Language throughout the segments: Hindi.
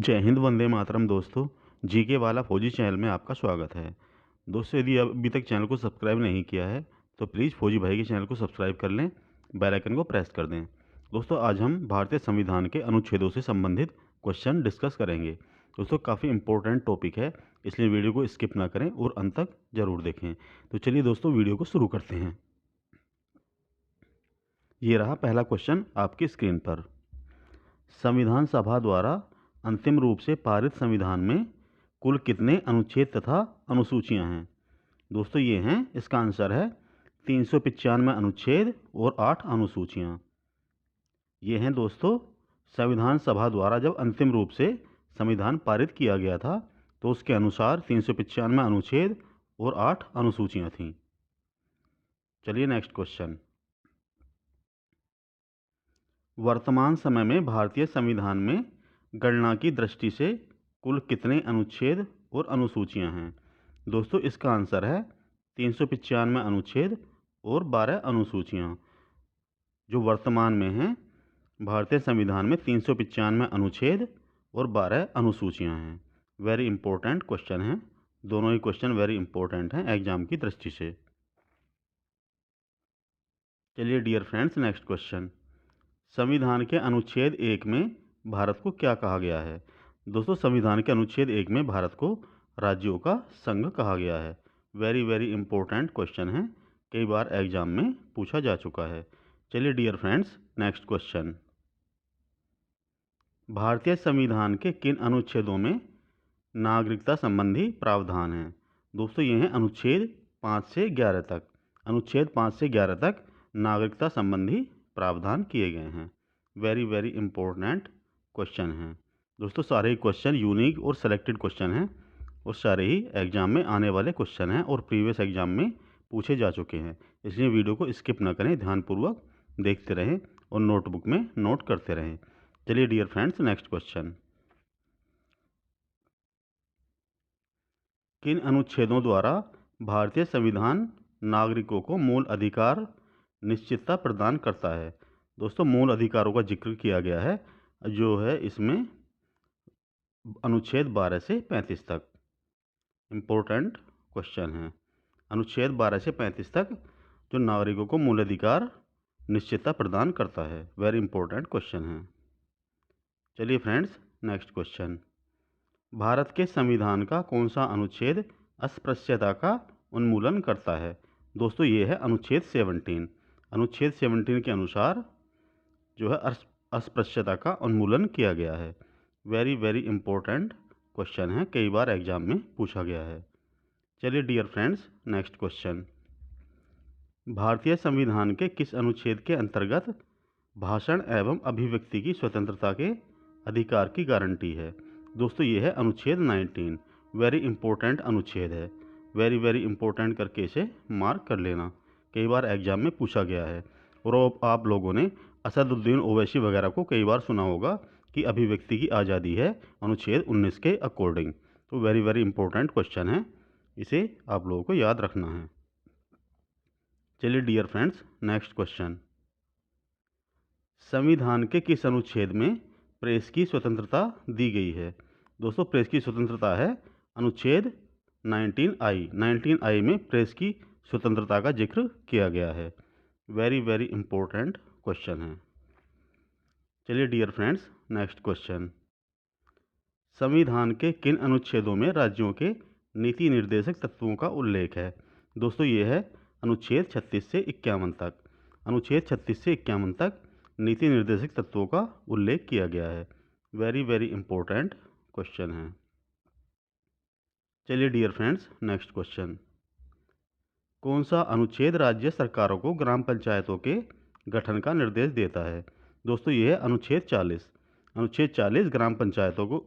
जय हिंद, वंदे मातरम। दोस्तों, जीके वाला फौजी चैनल में आपका स्वागत है। दोस्तों, यदि अभी तक चैनल को सब्सक्राइब नहीं किया है तो प्लीज़ फौजी भाई के चैनल को सब्सक्राइब कर लें, बेल आइकन को प्रेस कर दें। दोस्तों, आज हम भारतीय संविधान के अनुच्छेदों से संबंधित क्वेश्चन डिस्कस करेंगे। दोस्तों, काफ़ी इंपॉर्टेंट टॉपिक है, इसलिए वीडियो को स्किप ना करें और अंत तक ज़रूर देखें। तो चलिए दोस्तों, वीडियो को शुरू करते हैं। ये रहा पहला क्वेश्चन आपकी स्क्रीन पर। संविधान सभा द्वारा अंतिम रूप से पारित संविधान में कुल कितने अनुच्छेद तथा अनुसूचियां हैं? दोस्तों, ये हैं, इसका आंसर है 395 अनुच्छेद और 8 अनुसूचियां। ये हैं दोस्तों, संविधान सभा द्वारा जब अंतिम रूप से संविधान पारित किया गया था तो उसके अनुसार 395 अनुच्छेद और 8 अनुसूचियां थीं। चलिए नेक्स्ट क्वेश्चन। वर्तमान समय में भारतीय संविधान में गणना की दृष्टि से कुल कितने अनुच्छेद और अनुसूचियां हैं? दोस्तों, इसका आंसर है 395 अनुच्छेद और 12 अनुसूचियां। जो वर्तमान में हैं, भारतीय संविधान में 395 अनुच्छेद और 12 अनुसूचियां हैं। वेरी इंपॉर्टेंट क्वेश्चन है, दोनों ही क्वेश्चन वेरी इंपॉर्टेंट हैं एग्जाम की दृष्टि से। चलिए डियर फ्रेंड्स, नेक्स्ट क्वेश्चन। संविधान के अनुच्छेद 1 में भारत को क्या कहा गया है? दोस्तों, संविधान के अनुच्छेद 1 में भारत को राज्यों का संघ कहा गया है। वेरी वेरी इंपॉर्टेंट क्वेश्चन है, कई बार एग्जाम में पूछा जा चुका है। चलिए डियर फ्रेंड्स, नेक्स्ट क्वेश्चन। भारतीय संविधान के किन अनुच्छेदों में नागरिकता संबंधी प्रावधान हैं? दोस्तों, ये हैं अनुच्छेद 5 से 11 तक। अनुच्छेद 5 से 11 तक नागरिकता संबंधी प्रावधान किए गए हैं। वेरी वेरी इंपॉर्टेंट क्वेश्चन हैं। दोस्तों, सारे ही क्वेश्चन यूनिक और सेलेक्टेड क्वेश्चन हैं और सारे ही एग्जाम में आने वाले क्वेश्चन हैं और प्रीवियस एग्जाम में पूछे जा चुके हैं। इसलिए वीडियो को स्किप ना करें, ध्यानपूर्वक देखते रहें और नोटबुक में नोट करते रहें। चलिए डियर फ्रेंड्स, नेक्स्ट क्वेश्चन। किन अनुच्छेदों द्वारा भारतीय संविधान नागरिकों को मूल अधिकार निश्चितता प्रदान करता है? दोस्तों, मूल अधिकारों का जिक्र किया गया है, जो है इसमें अनुच्छेद 12 से 35 तक। इम्पोर्टेंट क्वेश्चन है। अनुच्छेद 12 से 35 तक जो नागरिकों को मूल अधिकार निश्चितता प्रदान करता है। वेरी इंपॉर्टेंट क्वेश्चन है। चलिए फ्रेंड्स, नेक्स्ट क्वेश्चन। भारत के संविधान का कौन सा अनुच्छेद अस्पृश्यता का उन्मूलन करता है? दोस्तों, ये है अनुच्छेद 17। अनुच्छेद 17 के अनुसार जो है अस्पृश्यता का उन्मूलन किया गया है। वेरी वेरी इंपॉर्टेंट क्वेश्चन है, कई बार एग्जाम में पूछा गया है। चलिए डियर फ्रेंड्स, नेक्स्ट क्वेश्चन। भारतीय संविधान के किस अनुच्छेद के अंतर्गत भाषण एवं अभिव्यक्ति की स्वतंत्रता के अधिकार की गारंटी है? दोस्तों, ये है अनुच्छेद 19। वेरी इंपॉर्टेंट अनुच्छेद है। वेरी वेरी इंपॉर्टेंट करके इसे मार्क कर लेना, कई बार एग्जाम में पूछा गया है। और आप लोगों ने असदुद्दीन ओवैसी वगैरह को कई बार सुना होगा कि अभिव्यक्ति की आज़ादी है अनुच्छेद 19 के अकॉर्डिंग। तो वेरी वेरी इंपॉर्टेंट क्वेश्चन है, इसे आप लोगों को याद रखना है। चलिए डियर फ्रेंड्स, नेक्स्ट क्वेश्चन। संविधान के किस अनुच्छेद में प्रेस की स्वतंत्रता दी गई है? दोस्तों, प्रेस की स्वतंत्रता है अनुच्छेद 19I। 19I में प्रेस की स्वतंत्रता का जिक्र किया गया है। वेरी वेरी इंपॉर्टेंट क्वेश्चन है। चलिए डियर फ्रेंड्स, नेक्स्ट क्वेश्चन। संविधान के किन अनुच्छेदों में राज्यों के नीति निर्देशक तत्वों का उल्लेख है? दोस्तों, ये है अनुच्छेद 36 से 51 तक। अनुच्छेद 36 से 51 तक नीति निर्देशक तत्वों का उल्लेख किया गया है। वेरी वेरी इंपॉर्टेंट क्वेश्चन है। चलिए डियर फ्रेंड्स, नेक्स्ट क्वेश्चन। कौन सा अनुच्छेद राज्य सरकारों को ग्राम पंचायतों के गठन का निर्देश देता है? दोस्तों, ये है अनुच्छेद 40। अनुच्छेद 40 ग्राम पंचायतों को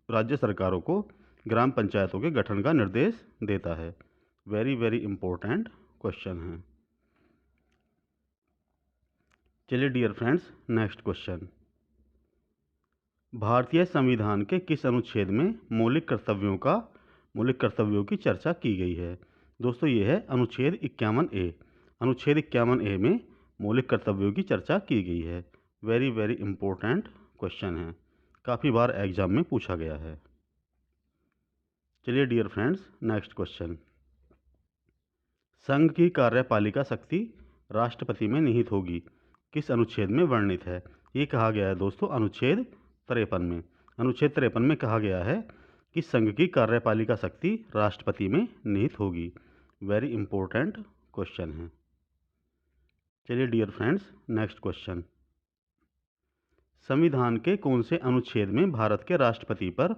राज्य सरकारों को ग्राम पंचायतों के गठन का निर्देश देता है। वेरी वेरी इंपॉर्टेंट क्वेश्चन है। चलिए डियर फ्रेंड्स, नेक्स्ट क्वेश्चन। भारतीय संविधान के किस अनुच्छेद में मौलिक कर्तव्यों की चर्चा की गई है? दोस्तों, ये है अनुच्छेद 51A। अनुच्छेद 51A में मौलिक कर्तव्यों की चर्चा की गई है। वेरी वेरी इंपॉर्टेंट क्वेश्चन है, काफ़ी बार एग्जाम में पूछा गया है। चलिए डियर फ्रेंड्स, नेक्स्ट क्वेश्चन। संघ की कार्यपालिका शक्ति राष्ट्रपति में निहित होगी, किस अनुच्छेद में वर्णित है? ये कहा गया है दोस्तों अनुच्छेद 53 में। अनुच्छेद 53 में कहा गया है कि संघ की कार्यपालिका शक्ति राष्ट्रपति में निहित होगी। वेरी इंपॉर्टेंट क्वेश्चन है। चलिए डियर फ्रेंड्स, नेक्स्ट क्वेश्चन। संविधान के कौन से अनुच्छेद में भारत के राष्ट्रपति पर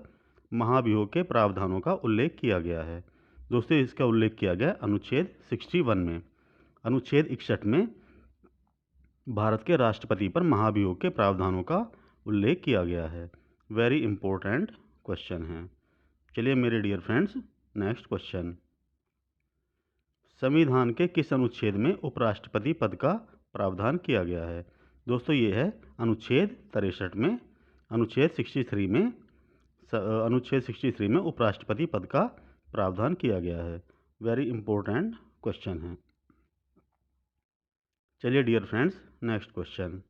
महाभियोग के प्रावधानों का उल्लेख किया गया है? दोस्तों इसका उल्लेख किया गया अनुच्छेद 61 में। अनुच्छेद 61 में भारत के राष्ट्रपति पर महाभियोग के प्रावधानों का उल्लेख किया गया है। वेरी इंपॉर्टेंट क्वेश्चन है। चलिए मेरे डियर फ्रेंड्स, नेक्स्ट क्वेश्चन। संविधान के किस अनुच्छेद में उपराष्ट्रपति पद का प्रावधान किया गया है? दोस्तों ये है अनुच्छेद 63 में। अनुच्छेद 63 में उपराष्ट्रपति पद का प्रावधान किया गया है। वेरी इंपॉर्टेंट क्वेश्चन है। चलिए dear friends, next question.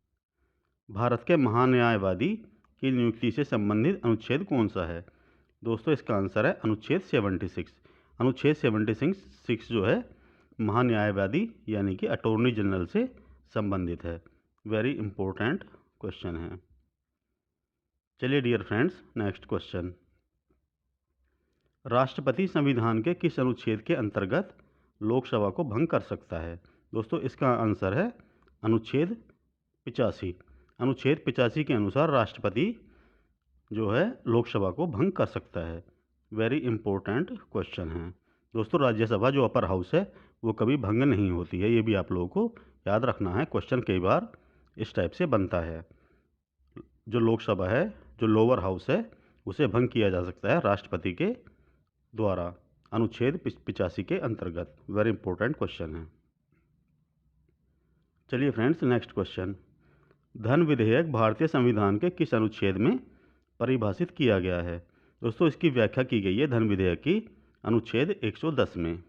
Bharat के महान्यायवादी की नियुक्ति से संबंधित अनुच्छेद कौन सा है? दोस्तों इसका आंसर है अनुच्छेद 76। अनुच्छेद 76 जो है महान्यायवादी यानी कि अटॉर्नी जनरल से संबंधित है। वेरी इंपॉर्टेंट क्वेश्चन है। चलिए डियर फ्रेंड्स, नेक्स्ट क्वेश्चन। राष्ट्रपति संविधान के किस अनुच्छेद के अंतर्गत लोकसभा को भंग कर सकता है? दोस्तों इसका आंसर है अनुच्छेद 85। अनुच्छेद 85 के अनुसार राष्ट्रपति जो है लोकसभा को भंग कर सकता है। वेरी इंपॉर्टेंट क्वेश्चन है। दोस्तों राज्यसभा जो अपर हाउस है वो कभी भंग नहीं होती है, ये भी आप लोगों को याद रखना है। क्वेश्चन कई बार इस टाइप से बनता है। जो लोकसभा है, जो लोअर हाउस है, उसे भंग किया जा सकता है राष्ट्रपति के द्वारा अनुच्छेद 85 के अंतर्गत। वेरी इंपॉर्टेंट क्वेश्चन है। चलिए फ्रेंड्स, नेक्स्ट क्वेश्चन। धन विधेयक भारतीय संविधान के किस अनुच्छेद में परिभाषित किया गया है? दोस्तों इसकी व्याख्या की गई है धन विधेयक की अनुच्छेद 110 में।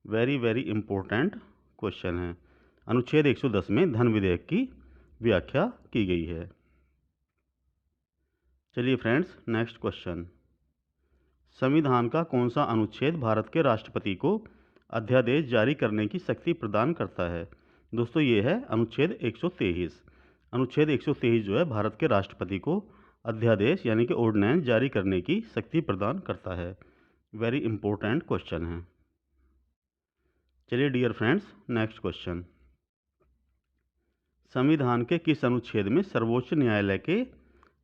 वेरी इंपॉर्टेंट क्वेश्चन है। अनुच्छेद 110 में धन विधेयक की व्याख्या की गई है। चलिए फ्रेंड्स, नेक्स्ट क्वेश्चन। संविधान का कौन सा अनुच्छेद भारत के राष्ट्रपति को अध्यादेश जारी करने की शक्ति प्रदान करता है? दोस्तों ये है अनुच्छेद 123। अनुच्छेद 123 जो है भारत के राष्ट्रपति को अध्यादेश यानी कि ऑर्डिनेंस जारी करने की शक्ति प्रदान करता है। वेरी इंपॉर्टेंट क्वेश्चन है। चलिए डियर फ्रेंड्स, नेक्स्ट क्वेश्चन। संविधान के किस अनुच्छेद में सर्वोच्च न्यायालय के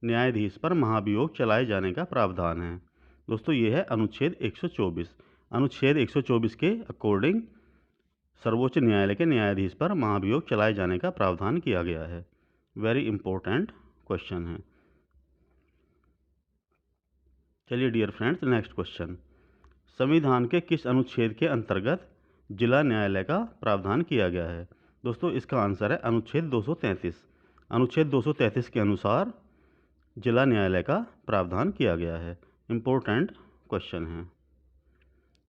न्यायाधीश पर महाभियोग चलाए जाने का प्रावधान है? दोस्तों ये है अनुच्छेद 124। अनुच्छेद 124 के अकॉर्डिंग सर्वोच्च न्यायालय के न्यायाधीश पर महाभियोग चलाए जाने का प्रावधान किया गया है। वेरी इंपॉर्टेंट क्वेश्चन है। चलिए डियर फ्रेंड्स, नेक्स्ट क्वेश्चन। संविधान के किस अनुच्छेद के अंतर्गत जिला न्यायालय का प्रावधान किया गया है? दोस्तों इसका आंसर है अनुच्छेद 233। अनुच्छेद 233 के अनुसार जिला न्यायालय का प्रावधान किया गया है। इंपॉर्टेंट क्वेश्चन है।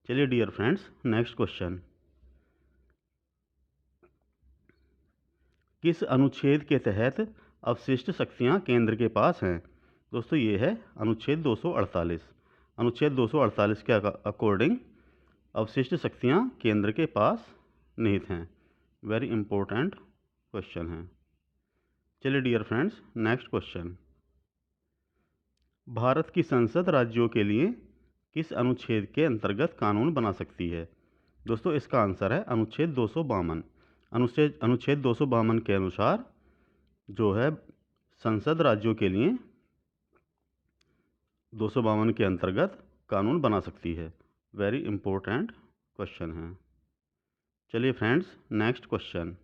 चलिए डियर फ्रेंड्स, नेक्स्ट क्वेश्चन। किस अनुच्छेद के तहत अवशिष्ट शक्तियां केंद्र के पास हैं? दोस्तों ये है अनुच्छेद 248। अनुच्छेद 248 के अकॉर्डिंग अवशिष्ट शक्तियां केंद्र के पास निहित हैं। वेरी इंपॉर्टेंट क्वेश्चन है। चलिए dear friends, next question. Bharat की संसद राज्यों के लिए किस अनुच्छेद के अंतर्गत कानून बना सकती है? दोस्तों इसका आंसर है अनुच्छेद 252। अनुच्छेद 252 के अनुसार जो है संसद राज्यों के लिए 252 के अंतर्गत कानून बना सकती है। वेरी इंपॉर्टेंट क्वेश्चन है। चलिए फ्रेंड्स, नेक्स्ट क्वेश्चन।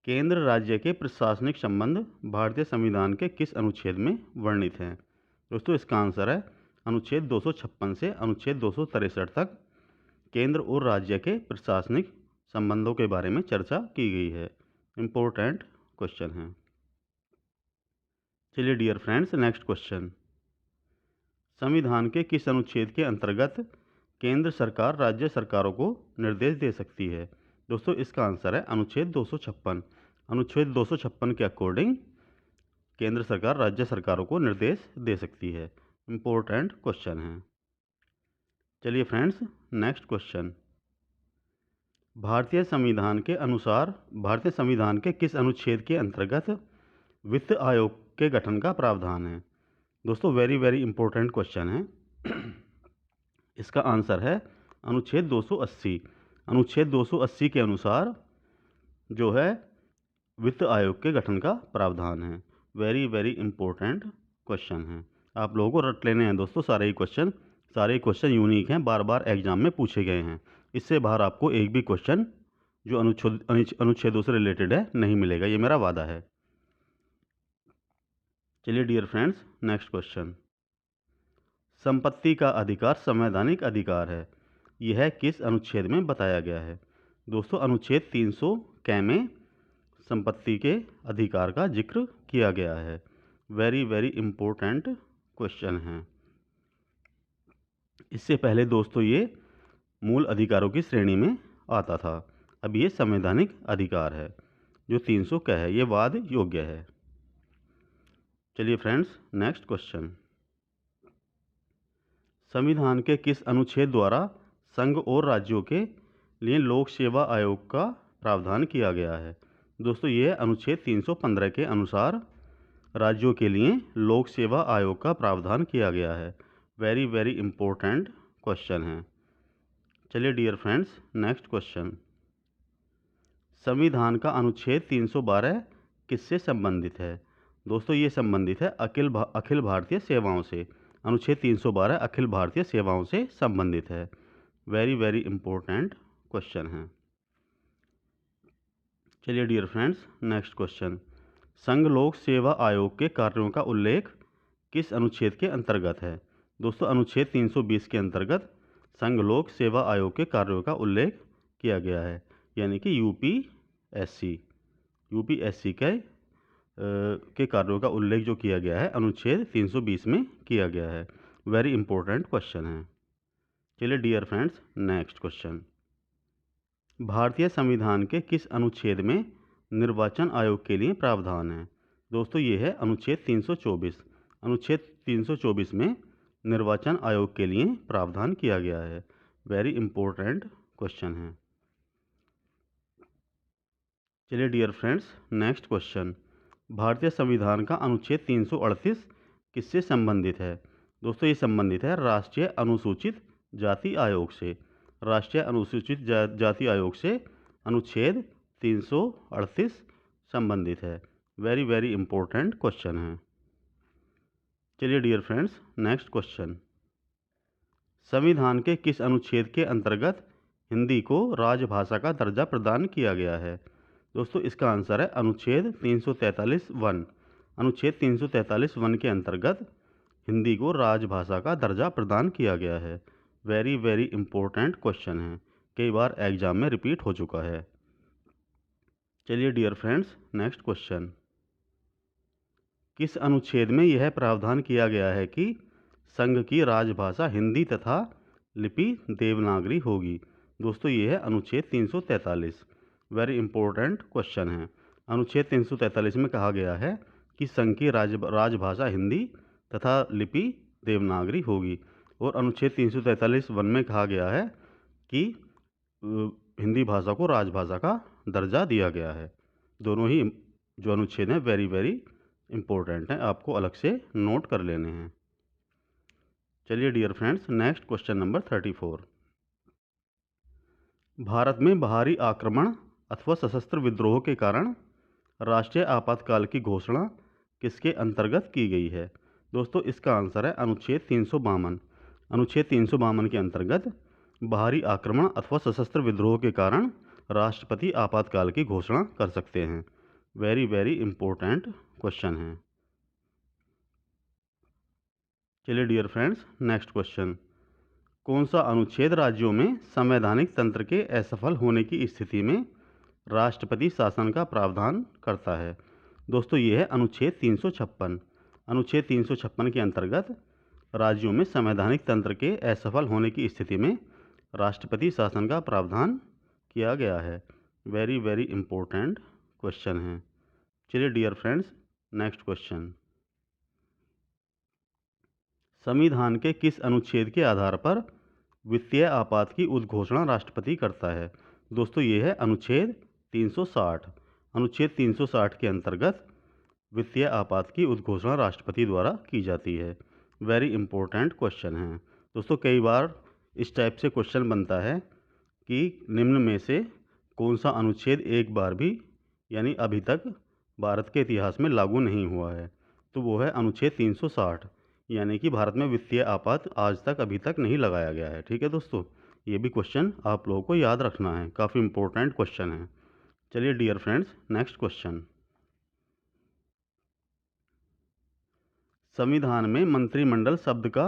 केंद्र राज्य के प्रशासनिक संबंध भारतीय संविधान के किस अनुच्छेद में वर्णित हैं? दोस्तों इसका आंसर है अनुच्छेद 256 से अनुच्छेद 263 तक केंद्र और राज्य के प्रशासनिक संबंधों के बारे में चर्चा की गई है। इंपॉर्टेंट क्वेश्चन है। चलिए डियर फ्रेंड्स, नेक्स्ट क्वेश्चन। संविधान के किस अनुच्छेद के अंतर्गत केंद्र सरकार राज्य सरकारों को निर्देश दे सकती है? दोस्तों इसका आंसर है अनुच्छेद 256। अनुच्छेद 256 के अकॉर्डिंग केंद्र सरकार राज्य सरकारों को निर्देश दे सकती है। इम्पोर्टेंट क्वेश्चन है। चलिए फ्रेंड्स, नेक्स्ट क्वेश्चन। भारतीय संविधान के किस अनुच्छेद के अंतर्गत वित्त आयोग के गठन का प्रावधान है? दोस्तों, वेरी वेरी इंपॉर्टेंट क्वेश्चन है। इसका आंसर है अनुच्छेद 280। अनुच्छेद 280 के अनुसार जो है वित्त आयोग के गठन का प्रावधान है। वेरी वेरी इंपॉर्टेंट क्वेश्चन है, आप लोगों को रट लेने हैं दोस्तों। सारे क्वेश्चन यूनिक हैं, बार बार एग्जाम में पूछे गए हैं। इससे बाहर आपको एक भी क्वेश्चन जो अनुच्छेदों से रिलेटेड है नहीं मिलेगा, ये मेरा वादा है। चलिए डियर फ्रेंड्स, नेक्स्ट क्वेश्चन। संपत्ति का अधिकार संवैधानिक अधिकार है, यह किस अनुच्छेद में बताया गया है? दोस्तों, अनुच्छेद 300 कै में संपत्ति के अधिकार का जिक्र किया गया है। वेरी वेरी इंपॉर्टेंट क्वेश्चन है। इससे पहले दोस्तों ये मूल अधिकारों की श्रेणी में आता था, अब ये संवैधानिक अधिकार है। जो 300 कै है ये वाद योग्य है। चलिए फ्रेंड्स, नेक्स्ट क्वेश्चन। संविधान के किस अनुच्छेद द्वारा संघ और राज्यों के लिए लोक सेवा आयोग का प्रावधान किया गया है? दोस्तों, ये अनुच्छेद 315 के अनुसार राज्यों के लिए लोक सेवा आयोग का प्रावधान किया गया है। वेरी वेरी इंपॉर्टेंट क्वेश्चन है। चलिए डियर फ्रेंड्स, नेक्स्ट क्वेश्चन। संविधान का अनुच्छेद 312 किससे संबंधित है? दोस्तों, ये संबंधित है अखिल भारतीय सेवाओं से। अनुच्छेद 312 अखिल भारतीय सेवाओं से संबंधित है। वेरी वेरी इंपॉर्टेंट क्वेश्चन है। चलिए डियर फ्रेंड्स, नेक्स्ट क्वेश्चन। संघ लोक सेवा आयोग के कार्यों का उल्लेख किस अनुच्छेद के अंतर्गत है? दोस्तों, अनुच्छेद 320 के अंतर्गत संघ लोक सेवा आयोग के कार्यों का उल्लेख किया गया है, यानी कि यूपीएससी के कार्यों का उल्लेख जो किया गया है अनुच्छेद 320 में किया गया है। वेरी इंपॉर्टेंट क्वेश्चन है। चलिए डियर फ्रेंड्स, नेक्स्ट क्वेश्चन। भारतीय संविधान के किस अनुच्छेद में निर्वाचन आयोग के लिए प्रावधान है? दोस्तों, ये है अनुच्छेद 324। अनुच्छेद 324 में निर्वाचन आयोग के लिए प्रावधान किया गया है। वेरी इंपॉर्टेंट क्वेश्चन है। चलिए डियर फ्रेंड्स, नेक्स्ट क्वेश्चन। भारतीय संविधान का अनुच्छेद 338 किससे संबंधित है? दोस्तों, ये संबंधित है राष्ट्रीय अनुसूचित जाति आयोग से। राष्ट्रीय अनुसूचित जाति आयोग से अनुच्छेद 338 संबंधित है। वेरी वेरी इंपॉर्टेंट क्वेश्चन है। चलिए डियर फ्रेंड्स, नेक्स्ट क्वेश्चन। संविधान के किस अनुच्छेद के अंतर्गत हिंदी को राजभाषा का दर्जा प्रदान किया गया है? दोस्तों, इसका आंसर है अनुच्छेद 343(1). अनुच्छेद 343(1) के अंतर्गत हिंदी को राजभाषा का दर्जा प्रदान किया गया है। वेरी वेरी इंपॉर्टेंट क्वेश्चन है, कई बार एग्जाम में रिपीट हो चुका है। चलिए डियर फ्रेंड्स, नेक्स्ट क्वेश्चन। किस अनुच्छेद में यह प्रावधान किया गया है कि संघ की राजभाषा हिंदी तथा लिपि देवनागरी होगी? दोस्तों, ये है अनुच्छेद 343। वेरी इंपॉर्टेंट क्वेश्चन है। अनुच्छेद 343 में कहा गया है कि संघ की राजभाषा हिंदी तथा लिपि देवनागरी होगी, और अनुच्छेद 343(1) में कहा गया है कि हिंदी भाषा को राजभाषा का दर्जा दिया गया है। दोनों ही जो अनुच्छेद हैं वेरी वेरी इंपॉर्टेंट हैं, आपको अलग से नोट कर लेने हैं। चलिए dear friends, next question number 34। Bharat में बाहरी आक्रमण अथवा सशस्त्र विद्रोह के कारण राष्ट्रीय आपातकाल की घोषणा किसके अंतर्गत की गई है? दोस्तों, इसका आंसर है अनुच्छेद 352। अनुच्छेद 352 के अंतर्गत बाहरी आक्रमण अथवा सशस्त्र विद्रोह के कारण राष्ट्रपति आपातकाल की घोषणा कर सकते हैं। वेरी वेरी इंपॉर्टेंट क्वेश्चन है। चलिए डियर फ्रेंड्स, नेक्स्ट क्वेश्चन। कौन सा अनुच्छेद राज्यों में संवैधानिक तंत्र के असफल होने की स्थिति में राष्ट्रपति शासन का प्रावधान करता है? दोस्तों, ये है अनुच्छेद 356। अनुच्छेद 356 के अंतर्गत राज्यों में संवैधानिक तंत्र के असफल होने की स्थिति में राष्ट्रपति शासन का प्रावधान किया गया है। वेरी वेरी इंपॉर्टेंट क्वेश्चन है। चलिए डियर फ्रेंड्स, नेक्स्ट क्वेश्चन, संविधान के किस अनुच्छेद के आधार पर वित्तीय आपात की उद्घोषणा राष्ट्रपति करता है? दोस्तों ये है अनुच्छेद 360। अनुच्छेद 360 के अंतर्गत वित्तीय आपात की उद्घोषणा राष्ट्रपति द्वारा की जाती है। वेरी इंपॉर्टेंट क्वेश्चन है दोस्तों। कई बार इस टाइप से क्वेश्चन बनता है कि निम्न में से कौन सा अनुच्छेद एक बार भी यानी अभी तक भारत के इतिहास में लागू नहीं हुआ है, तो वो है अनुच्छेद 360, यानी कि भारत में वित्तीय आपात आज तक अभी तक नहीं लगाया गया है। ठीक है दोस्तों, ये भी क्वेश्चन आप लोगों को याद रखना है, काफ़ी इंपॉर्टेंट क्वेश्चन है। चलिए डियर फ्रेंड्स, नेक्स्ट क्वेश्चन, संविधान में मंत्रिमंडल शब्द का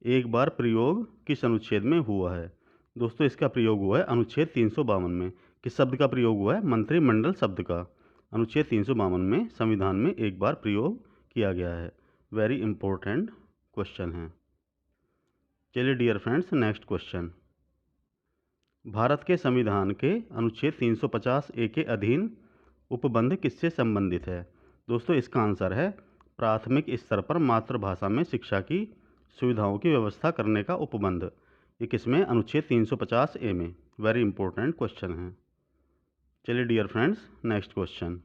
एक बार प्रयोग किस अनुच्छेद में हुआ है? दोस्तों इसका प्रयोग हुआ है अनुच्छेद 352 में। किस शब्द का प्रयोग हुआ है? मंत्रिमंडल शब्द का अनुच्छेद 352 में संविधान में एक बार प्रयोग किया गया है। वेरी इंपॉर्टेंट क्वेश्चन है। चलिए dear friends, next question, Bharat के संविधान के अनुच्छेद 350 ए के अधीन उपबंध किससे संबंधित है? दोस्तों इसका आंसर है प्राथमिक स्तर पर मातृभाषा में शिक्षा की सुविधाओं की व्यवस्था करने का उपबंध। ये किसमें? अनुच्छेद 350 ए में। वेरी इंपॉर्टेंट क्वेश्चन है। चलिए डियर फ्रेंड्स, नेक्स्ट क्वेश्चन,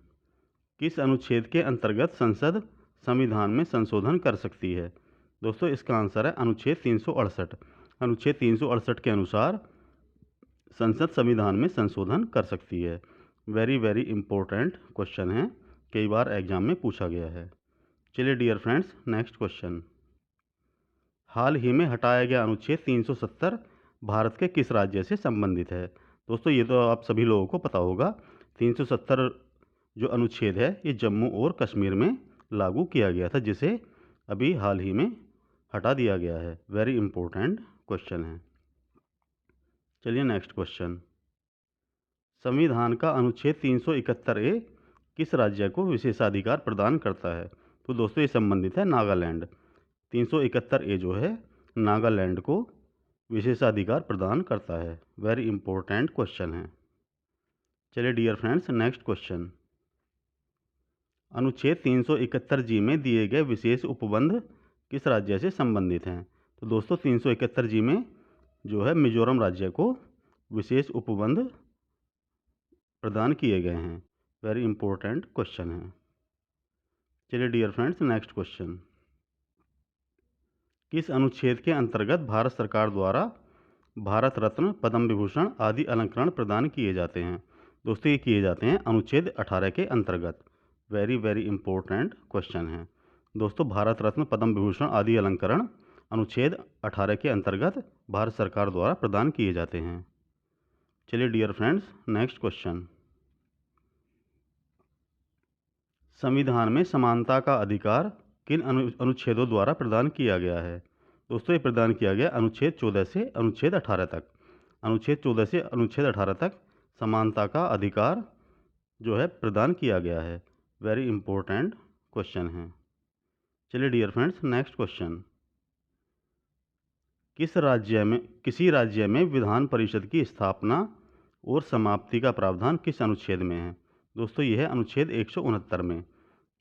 किस अनुच्छेद के अंतर्गत संसद संविधान में संशोधन कर सकती है? दोस्तों इसका आंसर है अनुच्छेद 368। अनुच्छेद 368 के अनुसार संसद संविधान में संशोधन कर सकती है। वेरी वेरी इंपॉर्टेंट क्वेश्चन है, कई बार एग्जाम में पूछा गया है। चलिए डियर फ्रेंड्स, नेक्स्ट क्वेश्चन, हाल ही में हटाया गया अनुच्छेद 370 भारत के किस राज्य से संबंधित है? दोस्तों ये तो आप सभी लोगों को पता होगा, 370 जो अनुच्छेद है ये जम्मू और कश्मीर में लागू किया गया था, जिसे अभी हाल ही में हटा दिया गया है। वेरी इंपॉर्टेंट क्वेश्चन है। चलिए नेक्स्ट क्वेश्चन, संविधान का अनुच्छेद 371 ए किस राज्य को विशेषाधिकार प्रदान करता है? तो दोस्तों ये संबंधित है नागालैंड। 371 ए जो है नागालैंड को विशेषाधिकार प्रदान करता है। वेरी इंपॉर्टेंट क्वेश्चन है। चलिए डियर फ्रेंड्स, नेक्स्ट क्वेश्चन, अनुच्छेद 371 जी में दिए गए विशेष उपबंध किस राज्य से संबंधित हैं? तो दोस्तों 371 जी में जो है मिजोरम राज्य को विशेष उपबंध प्रदान किए गए हैं। वेरी इंपॉर्टेंट क्वेश्चन है। चलिए डियर फ्रेंड्स, नेक्स्ट क्वेश्चन, किस अनुच्छेद के अंतर्गत भारत सरकार द्वारा भारत रत्न, पद्म विभूषण आदि अलंकरण प्रदान किए जाते हैं? दोस्तों ये किए जाते हैं अनुच्छेद 18 के अंतर्गत। वेरी वेरी इंपॉर्टेंट क्वेश्चन है दोस्तों। भारत रत्न, पद्म विभूषण आदि अलंकरण अनुच्छेद 18 के अंतर्गत भारत सरकार द्वारा प्रदान किए जाते हैं। चलिए डियर फ्रेंड्स, नेक्स्ट क्वेश्चन, संविधान में समानता का अधिकार किन अनुच्छेदों द्वारा प्रदान किया गया है? दोस्तों ये प्रदान किया गया अनुच्छेद 14 से अनुच्छेद 18 तक। अनुच्छेद 14 से अनुच्छेद 18 तक समानता का अधिकार जो है प्रदान किया गया है। वेरी इंपॉर्टेंट क्वेश्चन है। चलिए डियर फ्रेंड्स, नेक्स्ट क्वेश्चन, किसी राज्य में विधान परिषद की स्थापना और समाप्ति का प्रावधान किस अनुच्छेद में है? दोस्तों यह है अनुच्छेद 169 में।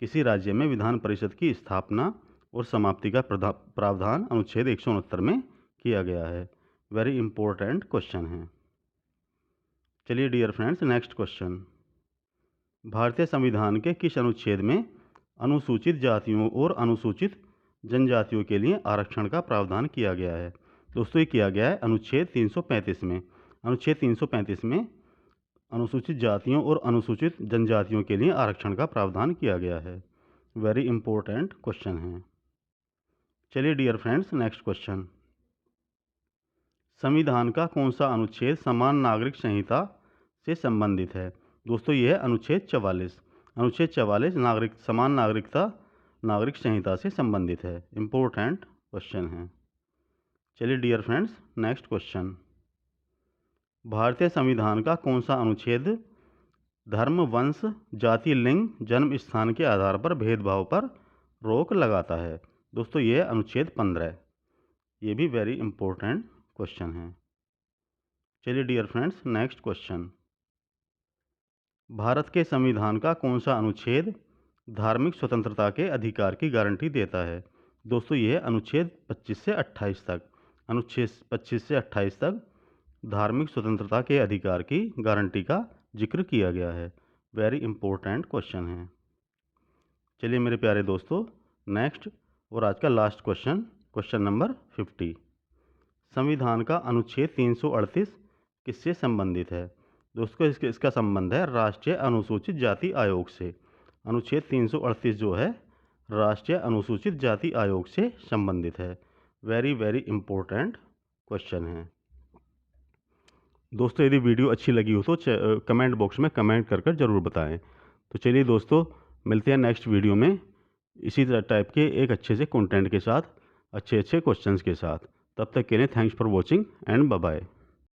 किसी राज्य में विधान परिषद की स्थापना और समाप्ति का प्रावधान अनुच्छेद 169 में किया गया है। वेरी इंपॉर्टेंट क्वेश्चन है। चलिए डियर फ्रेंड्स, नेक्स्ट क्वेश्चन, भारतीय संविधान के किस अनुच्छेद में अनुसूचित जातियों और अनुसूचित जनजातियों के लिए आरक्षण का प्रावधान किया गया है? दोस्तों ये किया गया है अनुच्छेद 335 में। अनुच्छेद 335 में अनुसूचित जातियों और अनुसूचित जनजातियों के लिए आरक्षण का प्रावधान किया गया है। वेरी इंपॉर्टेंट क्वेश्चन है। चलिए डियर फ्रेंड्स, नेक्स्ट क्वेश्चन, संविधान का कौन सा अनुच्छेद समान नागरिक संहिता से संबंधित है? दोस्तों यह है अनुच्छेद 44। अनुच्छेद 44 समान नागरिक संहिता से संबंधित है। इंपॉर्टेंट क्वेश्चन है। चलिए डियर फ्रेंड्स, नेक्स्ट क्वेश्चन, भारतीय संविधान का कौन सा अनुच्छेद धर्म, वंश, जाति, लिंग, जन्म स्थान के आधार पर भेदभाव पर रोक लगाता है? दोस्तों ये अनुच्छेद 15। ये भी वेरी इंपॉर्टेंट क्वेश्चन है। चलिए dear friends, next question, Bharat के संविधान का कौन सा अनुच्छेद धार्मिक स्वतंत्रता के अधिकार की गारंटी देता है। दोस्तों ये है अनुच्छेद 25 से 28 तक। अनुच्छेद 25 से 28 तक धार्मिक स्वतंत्रता के अधिकार की गारंटी का जिक्र किया गया है। वेरी इंपॉर्टेंट क्वेश्चन है। चलिए मेरे प्यारे दोस्तों, नेक्स्ट और आज का लास्ट क्वेश्चन, क्वेश्चन नंबर 50। संविधान का अनुच्छेद 338 किससे संबंधित है? दोस्तों इसका संबंध है राष्ट्रीय अनुसूचित जाति आयोग से। अनुच्छेद 338 जो है राष्ट्रीय अनुसूचित जाति आयोग से संबंधित है। वेरी वेरी इंपॉर्टेंट क्वेश्चन है। दोस्तों यदि वीडियो अच्छी लगी हो तो कमेंट बॉक्स में कमेंट कर जरूर बताएं। तो चलिए दोस्तों, मिलते हैं नेक्स्ट वीडियो में इसी टाइप के एक अच्छे से कंटेंट के साथ, अच्छे क्वेश्चंस के साथ। तब तक के लिए thanks for watching and bye bye.